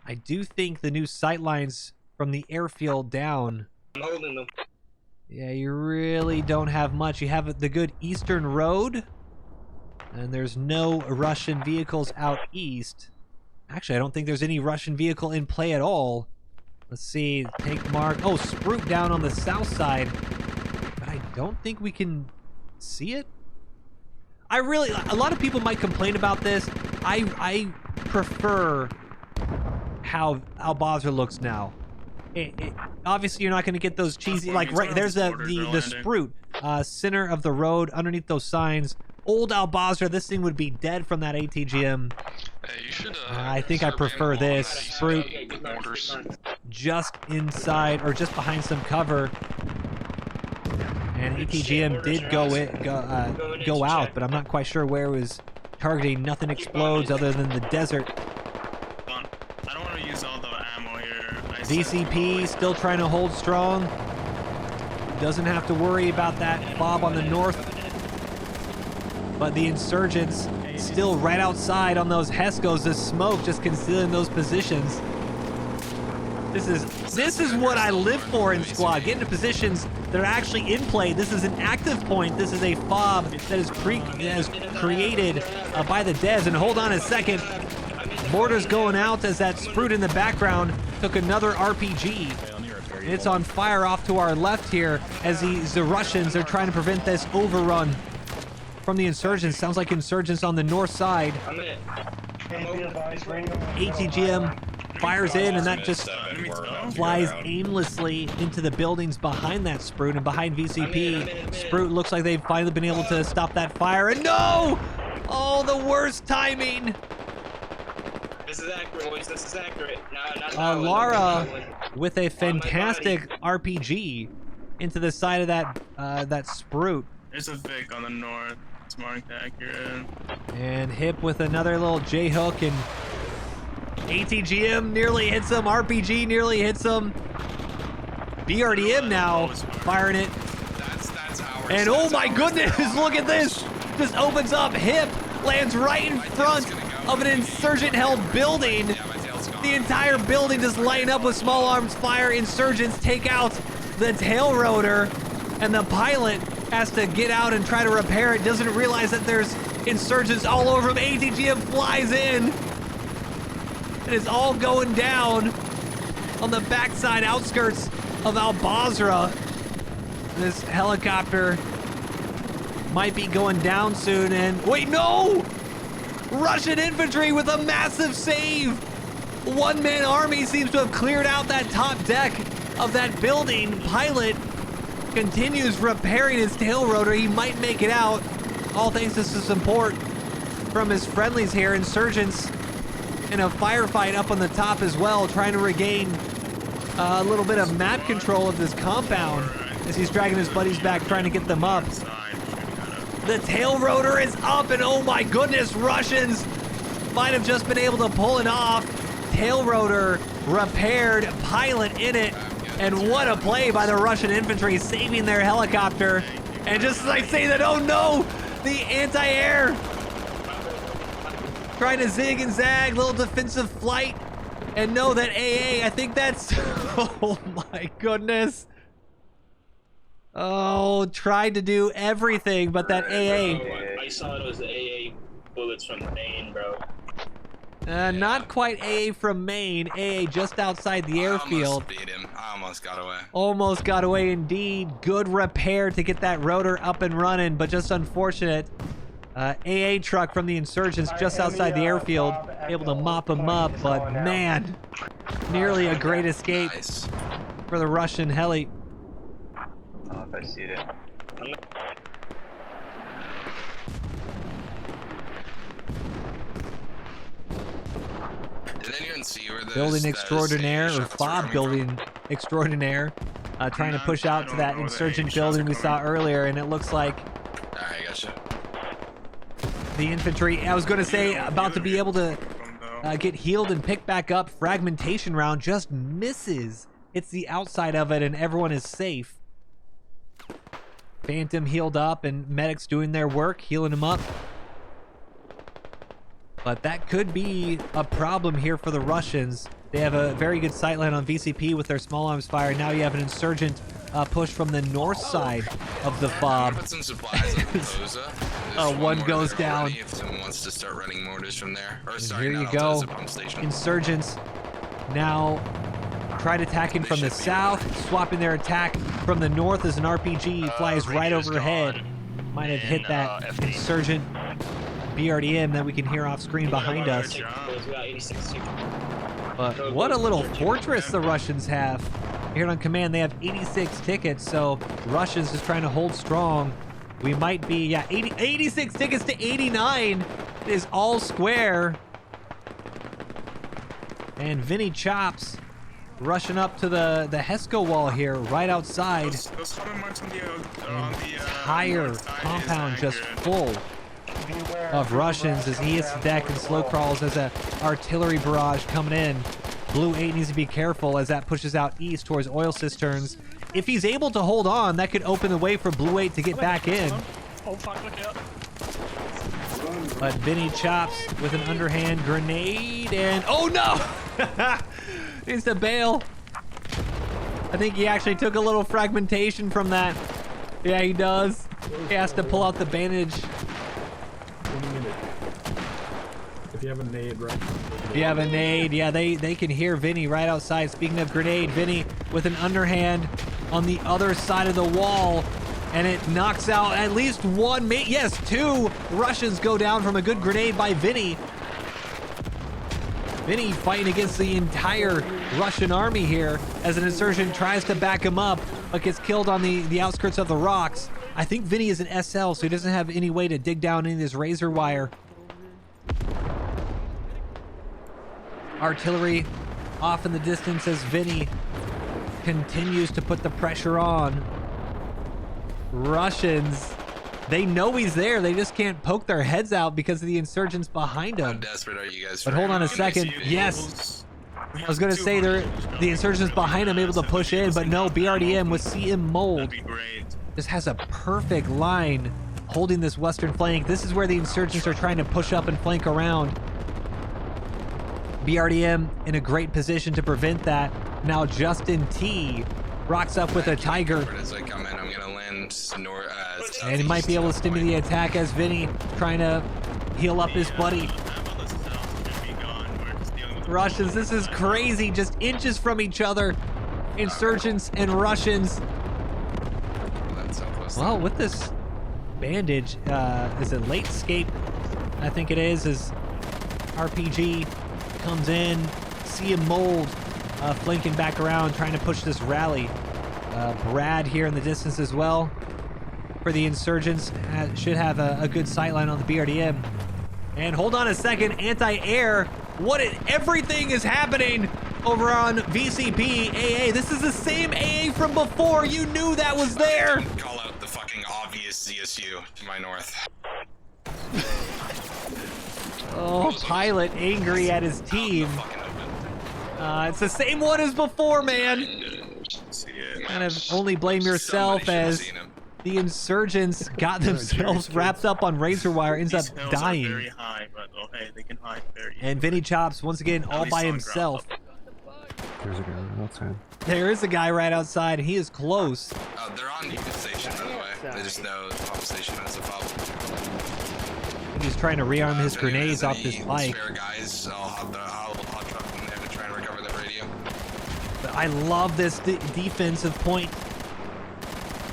I do think the new sightlines from the airfield down. I'm holding them. Yeah, you really don't have much. You have the good eastern road. And there's no Russian vehicles out east. Actually, I don't think there's any Russian vehicle in play at all. Let's see. Take mark. Oh, Sprout down on the south side. But I don't think we can see it. A lot of people might complain about this. I prefer how Basra looks now. Obviously, you're not going to get those cheesy, like right there's the Sprout, center of the road underneath those signs. Old Al-Basra, this thing would be dead from that ATGM. Hey, you should, I think I prefer this. Sprout just inside, or just behind some cover. And ATGM did go out, but I'm not quite sure where it was targeting. Nothing explodes other than the desert. I don't want to use all the ammo here. VCP still trying to hold strong. Doesn't have to worry about that fob on the north. But the Insurgents still right outside on those Heskos. The smoke just concealing those positions. This is what I live for in squad. Get into positions that are actually in play. This is an active point. This is a fob that is created by the devs. And hold on a second. Mortar's going out as that Sprout in the background took another RPG. It's on fire off to our left here as the Russians are trying to prevent this overrun from the Insurgents. Sounds like Insurgents on the north side. ATGM fires in, and that just flies aimlessly into the buildings behind that Sprout and behind VCP. Sprout looks like they've finally been able to stop that fire, and no! Oh, the worst timing! This is accurate, boys. This is accurate. Lara with a fantastic RPG into the side of that Sprout. There's a Vic on the north. It's marked accurate. And Hip with another little J-hook, and ATGM nearly hits him. RPG nearly hits him. BRDM now firing it. That's ours. And oh my goodness, look at this. Just opens up. Hip lands right in front of an insurgent-held building. The entire building just lighting up with small arms fire. Insurgents take out the tail rotor, and the pilot has to get out and try to repair it. Doesn't realize that there's Insurgents all over him. ATGM flies in, and it's all going down on the backside outskirts of Al-Basra. This helicopter might be going down soon, and wait, no! Russian infantry with a massive save. One-man army seems to have cleared out that top deck of that building. Pilot continues repairing his tail rotor. He might make it out, all thanks to some support from his friendlies here. Insurgents in a firefight up on the top as well, trying to regain a little bit of map control of this compound as he's dragging his buddies back, trying to get them up. The tail rotor is up, and oh my goodness, Russians might have just been able to pull it off. Tail rotor repaired, pilot in it, and what a play by the Russian infantry, saving their helicopter. And just as I say that, oh no, the anti-air trying to zig and zag, little defensive flight, and no, that AA, I think that's, oh my goodness. Oh, tried to do everything, but that AA. I saw it was the AA bullets from Maine, bro. Not quite AA from Maine. AA just outside the airfield. I almost beat him. I almost got away. Almost got away indeed. Good repair to get that rotor up and running, but just unfortunate. AA truck from the Insurgents just outside the airfield, able to mop him up, but man, nearly a great escape for the Russian heli. I don't know if I see it. Did anyone see where the Building extraordinaire, or fob building extraordinaire, trying to push out to that insurgent building we saw earlier, and it looks like Alright, gotcha. The infantry, I was going to say, about to be able to get healed and picked back up. Fragmentation round just misses. It's the outside of it, and everyone is safe. Phantom healed up, and medics doing their work, healing him up. But that could be a problem here for the Russians. They have a very good sightline on VCP with their small arms fire. Now you have an insurgent push from the north side of the fob. Put some supplies on the Boza. One mortar goes there down. already If someone wants to start running mortars from there. Or And sorry, here you not go. Alta, it's a pump station. Insurgents now tried attacking from the south, swapping their attack from the north as an RPG flies right Ranger's overhead. gone. Might have hit And, that FD. insurgent BRDM that we can hear off screen behind us. We got 86 tickets. But what a little fortress the Russians have. Here on command, they have 86 tickets, so Russians is trying to hold strong. We might be, yeah, 86 tickets to 89. It is all square. And Vinny Chops rushing up to the Hesco wall here, right outside. Those hover marks on the Entire north side compound is just accurate. full of Russians as he hits the deck and slow crawls as a artillery barrage coming in. Blue 8 needs to be careful as that pushes out east towards oil cisterns. If he's able to hold on, that could open the way for Blue 8 to get back in. But Vinny Chops with an underhand grenade and... Oh no! Needs to bail. I think he actually took a little fragmentation from that. Yeah, he does. He has to pull out the bandage. If you have a nade, right? If you have a nade, yeah, they can hear Vinny right outside. Speaking of grenade, Vinny with an underhand on the other side of the wall, and it knocks out at least one, yes, two Russians go down from a good grenade by Vinny. Vinny fighting against the entire Russian army here as an insurgent tries to back him up, but gets killed on the outskirts of the rocks. I think Vinny is an SL, so he doesn't have any way to dig down into this razor wire. Artillery off in the distance as Vinny continues to put the pressure on. Russians, they know he's there. They just can't poke their heads out because of the insurgents behind How them. desperate are you guys? But for hold on a ammo? Can I second. see Yes. We I was going to say the insurgents behind him able to push in, but no, BRDM with CM Mold That'd be great. just has a perfect line holding this western flank. This is where the insurgents are trying to push up and flank around. BRDM in a great position to prevent that. Now Justin T rocks up with a Tiger, As I come in, I'm gonna land north. and he might be able to stimulate the attack as Vinny trying to heal up his buddy. Russians, this is crazy, just inches from each other. Insurgents and Russians. Well, with this bandage, is it late escape? I think it is, as RPG comes in. See him Mold flanking back around, trying to push this rally. Brad here in the distance as well for the Insurgents. Should have a good sightline on the BRDM. And hold on a second, anti-air. Everything is happening over on VCP AA. This is the same AA from before. You knew that was there. Don't call out the fucking obvious ZSU to my north. Oh, Pilot angry at his team. Fucking open. It's the same one as before, man. See it. Kind of only blame yourself Somebody should've as seen him. the Insurgents got themselves wrapped up on razor wire, ends up These hills are dying. very high, but oh hey, they can hide very And Vinny Chops once again all least by on ground himself. level. There's a guy outside. There is a guy right outside, and he is close. They're on Union Station, by the way. They just know the pump station has a fob. He's trying to rearm his If anyone grenades has off any this bike. Spare guys, I'll hot truck them there to try and recover that radio. But I love this defensive point.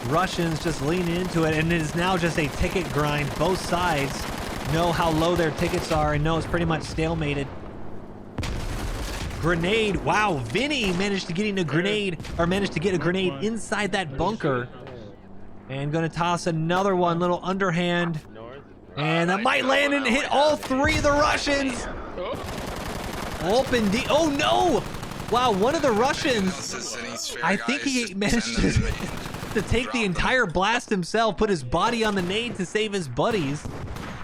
Russians just leaning into it, and it is now just a ticket grind. Both sides know how low their tickets are and know it's pretty much stalemated. Grenade. Wow, Vinny managed to get in a grenade, or managed to get a grenade inside that bunker. And gonna toss another one, little underhand. And that might land and hit all three of the Russians. Open D. Oh no! Wow, one of the Russians, I think he managed to take the entire blast himself, put his body on the nade to save his buddies.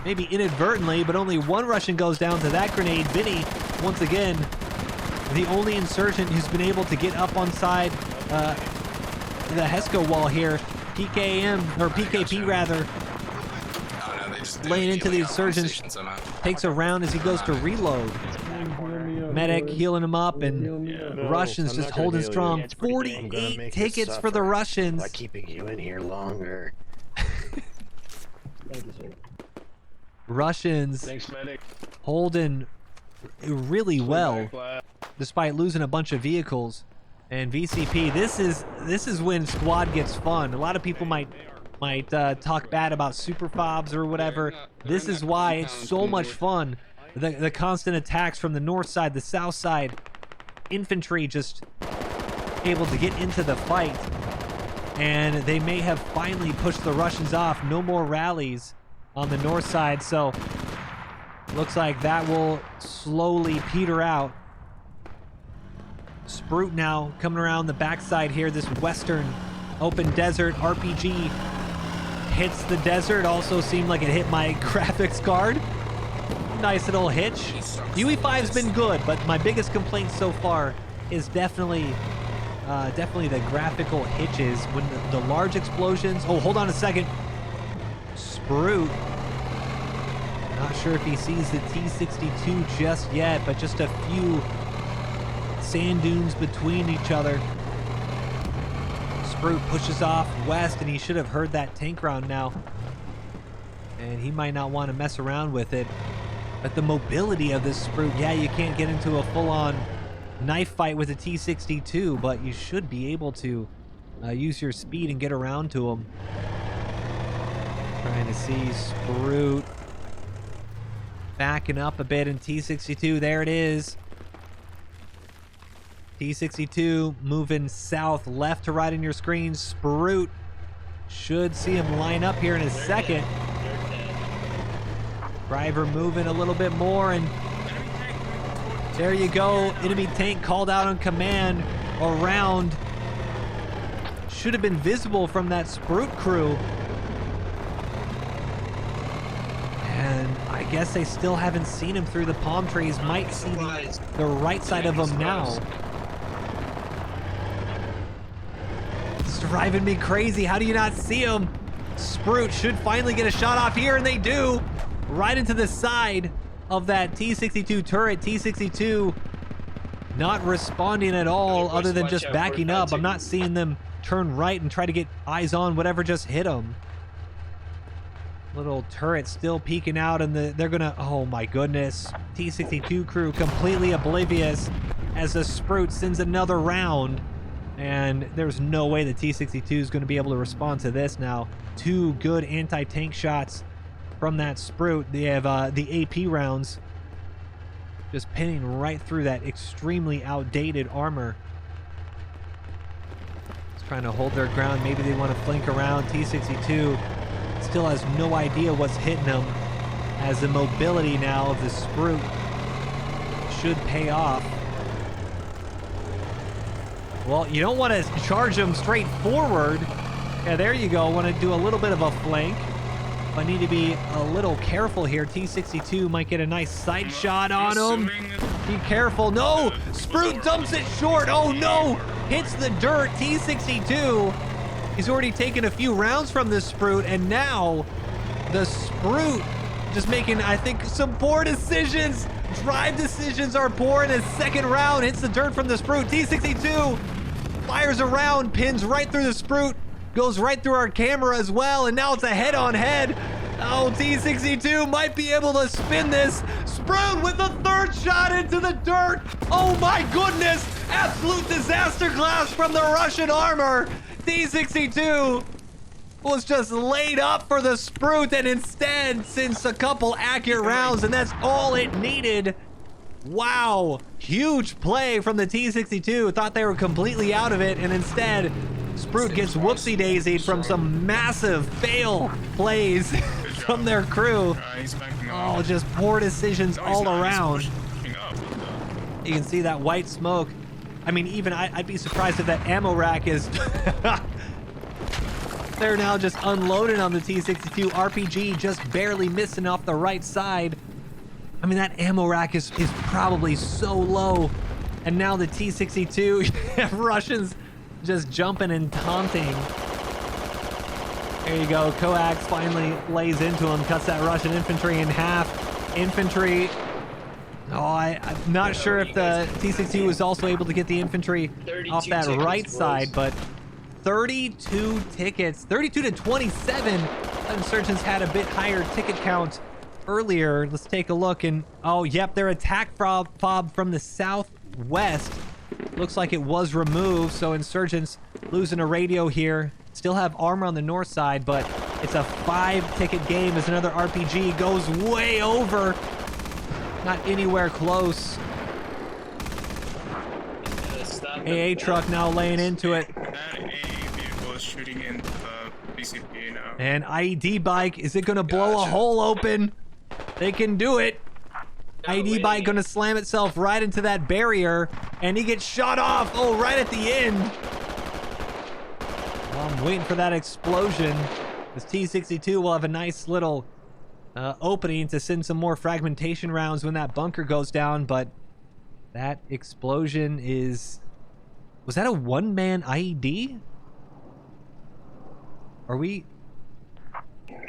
maybe inadvertently, but only one Russian goes down to that grenade. Vinny, once again, the only insurgent who's been able to get up on side the Hesco wall here. PKM, or PKP rather, Oh no, they just laying into the healing up on insurgents. station somehow. Takes a round as he goes to reload. Medic healing him up, and Russians just holding strong. 48 tickets for the Russians. By keeping you in here longer. Thank you, sir. Russians Thanks, medic. holding really well, despite losing a bunch of vehicles. And VCP, this is when squad gets fun. A lot of people might talk bad about super fobs or whatever. This is why it's so much fun. The constant attacks from the north side, the south side, infantry just able to get into the fight. And they may have finally pushed the Russians off. No more rallies on the north side, so looks like that will slowly peter out. Sprute now coming around the backside here. This western open desert RPG hits the desert. Also seemed like it hit my graphics card. Nice little hitch. UE5's been good, but my biggest complaint so far is definitely the graphical hitches when the large explosions. Oh, hold on a second. Sprute. Not sure if he sees the T-62 just yet, but just a few sand dunes between each other. Sprute pushes off west, and he should have heard that tank round now. And he might not want to mess around with it. But the mobility of this Sprute, yeah, you can't get into a full-on knife fight with a T-62, but you should be able to use your speed and get around to him. Trying to see Sprute backing up a bit in T-62. There it is. T-62 moving south, left to right in your screen. Sprute should see him line up here in a second. Driver moving a little bit more, and there you go. Enemy tank called out on command around. Should have been visible from that Sprute crew. And I guess they still haven't seen him through the palm trees. Might see the right side of him now. It's driving me crazy. How do you not see him? Sprute should finally get a shot off here, and they do. Right into the side of that T-62 turret. T-62 not responding at all, other than just backing up. I'm not seeing them turn right and try to get eyes on whatever just hit them. Little turret still peeking out, and they're gonna, oh my goodness. T-62 crew completely oblivious as the Sprute sends another round. And there's no way the T-62 is going to be able to respond to this now. Two good anti-tank shots from that Sprute. They have the AP rounds just pinning right through that extremely outdated armor. Just trying to hold their ground. Maybe they want to flank around. T-62 still has no idea what's hitting them, as the mobility now of the Sprute should pay off. Well, you don't want to charge them straight forward. Yeah, there you go. Want to do a little bit of a flank. I need to be a little careful here. T-62 might get a nice side shot on him. Be careful. No! Sprute dumps it short. Oh no! Hits the dirt. T-62. He's already taken a few rounds from this Sprute, and now the Sprute just making, I think, some poor decisions. Drive decisions are poor in his second round. Hits the dirt from the Sprute. T-62 fires around, pins right through the Sprute. Goes right through our camera as well, and now it's a head-on-head. Oh, T-62 might be able to spin this. Sprute with the third shot into the dirt. Oh my goodness! Absolute disaster class from the Russian armor. T-62 was just laid up for the Sprute, and instead sends a couple accurate rounds, and that's all it needed. Wow, huge play from the T-62. Thought they were completely out of it, and instead Sprute gets whoopsie-daisied from some massive fail plays from their crew. Oh, just poor decisions all around. You can see that white smoke. I mean, even I'd be surprised if that ammo rack is there now, just unloading on the T62. RPG just barely missing off the right side. I mean, that ammo rack is probably so low. And now the T62, Russians just jumping and taunting. There you go. Coax finally lays into him, cuts that Russian infantry in half. Infantry. Oh, I'm not sure if the T62 was also able to get the infantry off that right side, but 32 tickets, 32 to 27. Insurgents had a bit higher ticket count earlier. Let's take a look, and oh, yep, their attack fob from the southwest looks like it was removed, so Insurgents losing a radio here. Still have armor on the north side, but it's a 5-ticket game as another RPG goes way over. Not anywhere close. AA truck now laying into it. That AA vehicle is shooting into the BCP now. And IED bike, is it gonna blow a hole open? They can do it. IED bike gonna slam itself right into that barrier, and he gets shot off. Oh, right at the end. Well, I'm waiting for that explosion. This T62 will have a nice little opening to send some more fragmentation rounds when that bunker goes down, but that explosion is... Was that a one-man IED? Are we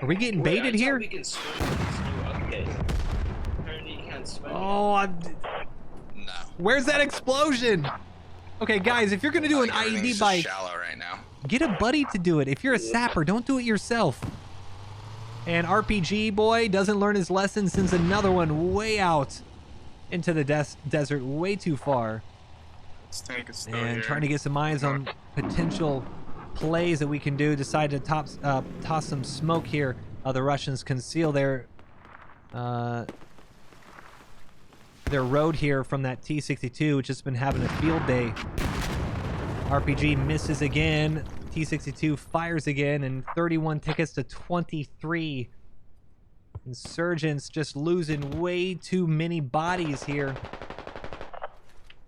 getting baited here? We can swim with this new update. Apparently you can't swim. Oh, No. where's that explosion? Okay, guys, if you're gonna do an Everything's IED just bike, shallow right now. get a buddy to do it. If you're a sapper, don't do it yourself. And RPG boy doesn't learn his lesson, sends another one way out into the desert, way too far. This tank is still And here. trying to get some eyes on potential plays that we can do. Decide to toss some smoke here. The Russians conceal their road here from that T62, which has been having a field day. RPG misses again. T62 fires again, and 31 tickets to 23. Insurgents just losing way too many bodies here.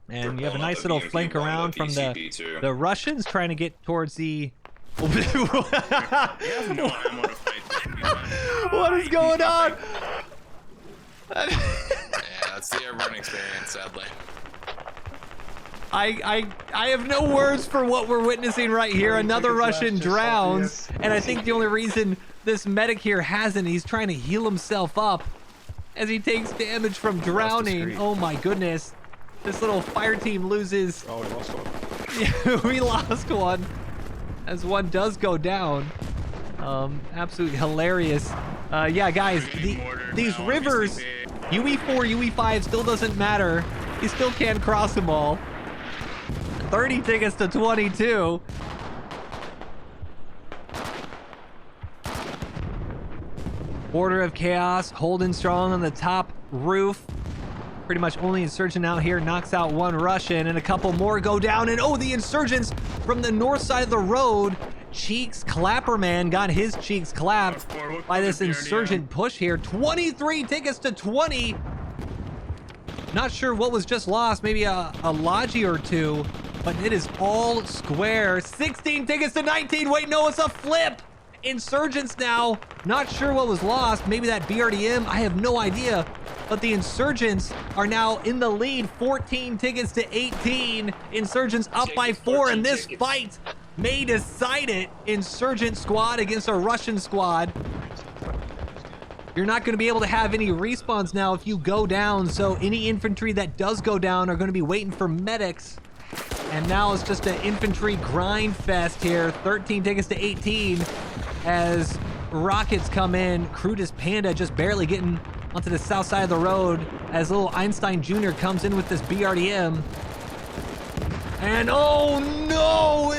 And you have a nice little flank around from the Russians trying to get towards the... We have no ammo to fight. What is going on? Yeah, that's the Overrun experience, sadly. I have no words for what we're witnessing right here. Another Russian drowns, and I think the only reason this medic here hasn't, he's trying to heal himself up as he takes damage from drowning. Oh my goodness. This little fire team loses. Oh, we lost one. Yeah, we lost one as one does go down. Absolutely hilarious. Yeah, guys, these rivers, UE4, UE5 still doesn't matter. You still can't cross them all. 30 tickets to 22. Order of Chaos holding strong on the top roof. Pretty much only Insurgent out here knocks out one Russian, and a couple more go down. And oh, the Insurgents from the north side of the road. Cheeks Clapperman got his cheeks clapped by this Insurgent push here. 23 tickets to 20. Not sure what was just lost. Maybe a Logi or two. But it is all square. 16 tickets to 19. Wait, no, it's a flip. Insurgents now. Not sure what was lost. Maybe that BRDM. I have no idea. But the Insurgents are now in the lead. 14 tickets to 18. Insurgents up by 4. And this fight may decide it. Insurgent squad against a Russian squad. You're not going to be able to have any respawns now if you go down. So any infantry that does go down are going to be waiting for medics. And now it's just an infantry grind fest here. 13 tickets to 18 as rockets come in. Crudest Panda just barely getting onto the south side of the road as little Einstein Jr. comes in with this BRDM. And oh no!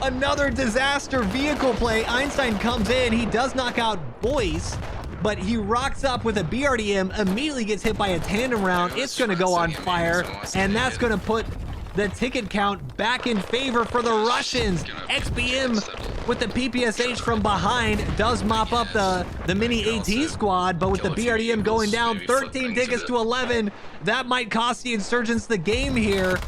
Another disaster vehicle play. Einstein comes in. He does knock out Boyce, but he rocks up with a BRDM, immediately gets hit by a tandem round. It's going to go on fire, and that's going to put the ticket count back in favor for the Russians. XBM with the PPSH from behind does mop up the mini AT squad, but with the BRDM going down, 13 tickets to 11, that might cost the Insurgents the game here.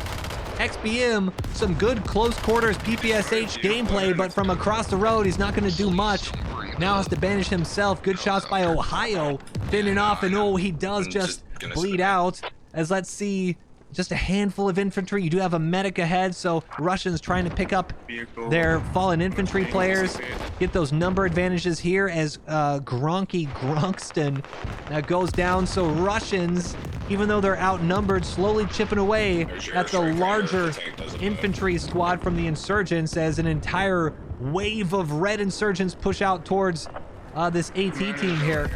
XBM, some good close quarters PPSH gameplay, but from across the road, he's not going to do much. Now has to banish himself. Good shots by Ohio, thinning off, and oh, he does just bleed out. As let's see, just a handful of infantry. You do have a medic ahead, so Russians trying to pick up their fallen infantry players. Get those number advantages here as Gronkston goes down. So Russians, even though they're outnumbered, slowly chipping away at the larger infantry squad from the Insurgents as an entire wave of red Insurgents push out towards this AT team here.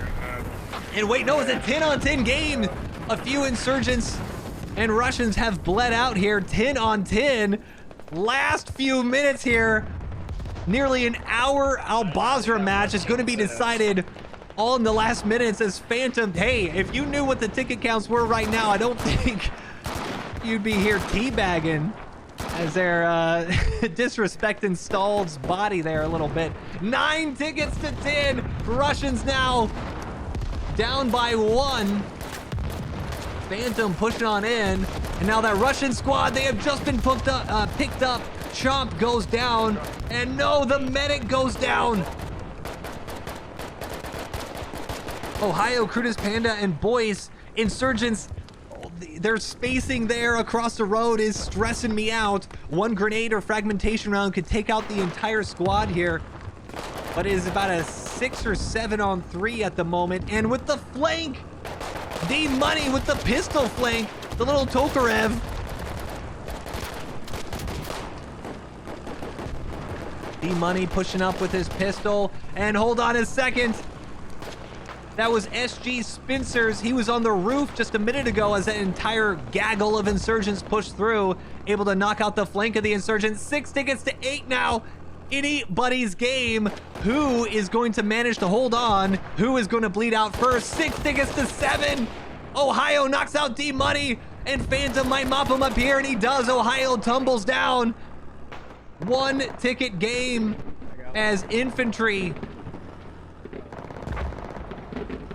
And wait, no, it's a 10-on-10 game. A few Insurgents and Russians have bled out here. 10-on-10. Last few minutes here. Nearly an hour Al-Basra match is going to be decided all in the last minutes as Phantom. Hey, if you knew what the ticket counts were right now, I don't think you'd be here teabagging as they're disrespecting Stall's body there a little bit. 9 tickets to 10. Russians now down by 1. Phantom pushing on in, and now that Russian squad, they have just been picked up. Chomp goes down, and no, the medic goes down. Ohio, Crutus Panda, and Boyce, Insurgents, their spacing there across the road is stressing me out. One grenade or fragmentation round could take out the entire squad here, but it is about a 6 or 7 on 3 at the moment, and with the flank, D-Money with the pistol flank, the little Tokarev. D-Money pushing up with his pistol, and hold on a second. That was SG Spincers. He was on the roof just a minute ago as that entire gaggle of Insurgents pushed through, able to knock out the flank of the Insurgents. 6 tickets to 8 now. Anybody's game. Who is going to manage to hold on? Who is going to bleed out first? 6 tickets to 7. Ohio knocks out D-Money, and Phantom might mop him up here, and he does. Ohio tumbles down. 1 ticket game as infantry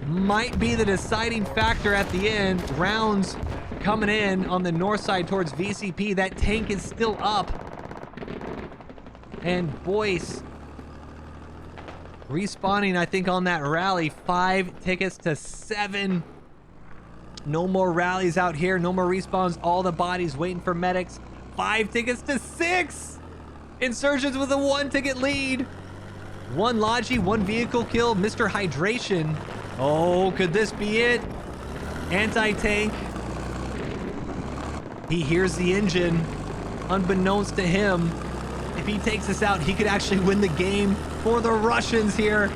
might be the deciding factor at the end. Rounds coming in on the north side towards VCP. That tank is still up. And Boyce respawning, I think, on that rally. 5 tickets to 7. No more rallies out here. No more respawns. All the bodies waiting for medics. 5 tickets to 6. Insurgents with a 1 ticket lead. 1 Logi, 1 vehicle kill. Mr. Hydration. Oh, could this be it? Anti-tank. He hears the engine. Unbeknownst to him, if he takes us out, he could actually win the game for the Russians here.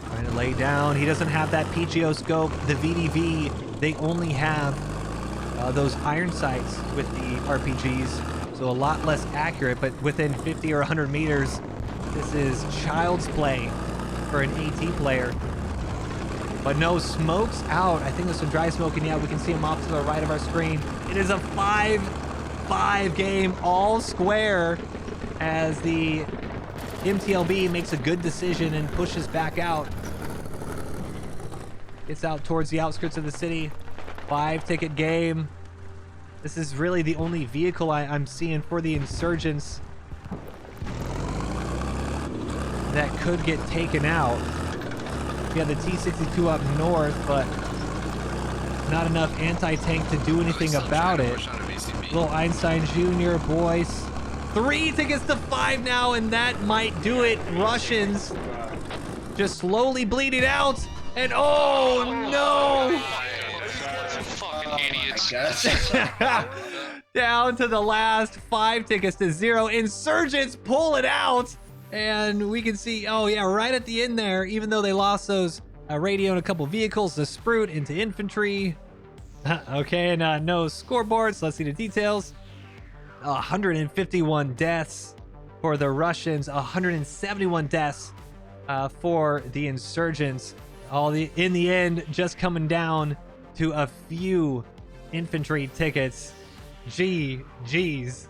Trying to lay down. He doesn't have that PGO scope. The VDV, they only have those iron sights with the RPGs, so a lot less accurate, but within 50 or 100 meters, this is child's play for an AT player. But no, smoke's out. I think there's some dry smoke, and yeah, we can see him off to the right of our screen. It is a 5-5 game, all square, as the MTLB makes a good decision and pushes back out. Gets out towards the outskirts of the city. 5 ticket game. This is really the only vehicle I'm seeing for the Insurgents that could get taken out. We have the T-62 up north, but not enough anti-tank to do anything about it. Little Einstein Jr. Boyce. 3 tickets to 5 now, and that might do it. Russians just slowly bleeding out. And oh no! Down to the last 5 tickets to 0. Insurgents pull it out. And we can see, oh yeah, right at the end there, even though they lost those radio and a couple vehicles, the Sprout into infantry. Okay, and no scoreboards. Let's see the details. 151 deaths for the Russians, 171 deaths for the Insurgents. In the end, just coming down to a few infantry tickets. Geez.